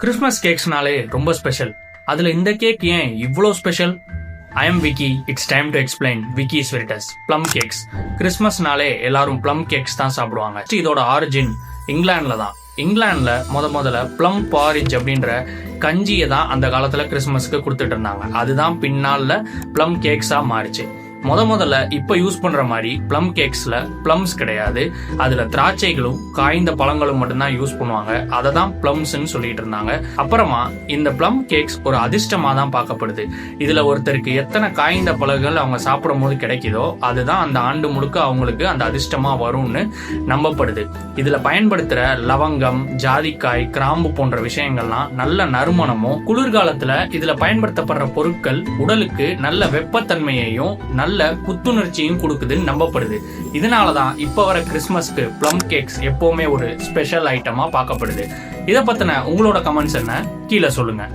Christmas கேக்ஸ்னாலே ரொம்ப special. அதுல இந்த கேக் ஏன் இவ்வளோ special? I am Vicky. It's time to explain Vicky's veritas. Plum cakes. கிறிஸ்மஸ்னாலே எல்லாரும் ப்ளம் கேக்ஸ் தான் சாப்பிடுவாங்க. இதோட ஆரிஜின் இங்கிலாந்துல தான். இங்கிலாந்துல முதல்ல ப்ளம் பாரிஜ் அப்படின்ற கஞ்சியை தான் அந்த காலத்துல கிறிஸ்மஸ்க்கு கொடுத்துட்டு இருந்தாங்க. அதுதான் பின்னால ப்ளம் கேக்ஸா மாறிச்சு. முதல்ல இப்ப யூஸ் பண்ற மாதிரி ப்ளம் கேக்ஸ்ல ப்ளம்ஸ் கிடையாது. அதுல திராட்சைகளும் காய்ந்த பழங்களும் மட்டும்தான் யூஸ் பண்ணுவாங்க. அதை தான் ப்ளம்ஸ்ன்னு சொல்லிட்டு இருந்தாங்க. அப்புறமா இந்த ப்ளம் கேக்ஸ் ஒரு அதிர்ஷ்டமா தான் பார்க்கப்படுது. இதுல ஒருத்தருக்கு எத்தனை காய்ந்த பழங்கள் அவங்க சாப்பிடும் போது கிடைக்குதோ அதுதான் அந்த ஆண்டு முழுக்க அவங்களுக்கு அந்த அதிர்ஷ்டமா வரும்னு நம்பப்படுது. இதுல பயன்படுத்துற லவங்கம், ஜாதிக்காய், கிராம்பு போன்ற விஷயங்கள்லாம் நல்ல நறுமணமும், குளிர்காலத்துல இதுல பயன்படுத்தப்படுற பொருட்கள் உடலுக்கு நல்ல வெப்பத்தன்மையையும் நல்ல புத்துணர்ச்சியும் கொடுக்குதுன்னு நம்பப்படுது. இதனாலதான் இப்ப வர கிறிஸ்மஸ்க்கு ப்ளம் கேக்ஸ் எப்பவுமே ஒரு ஸ்பெஷல் ஐட்டமா பார்க்கப்படுது. இதை பத்தின உங்களோட கமெண்ட்ஸ் என்ன கீழே சொல்லுங்க.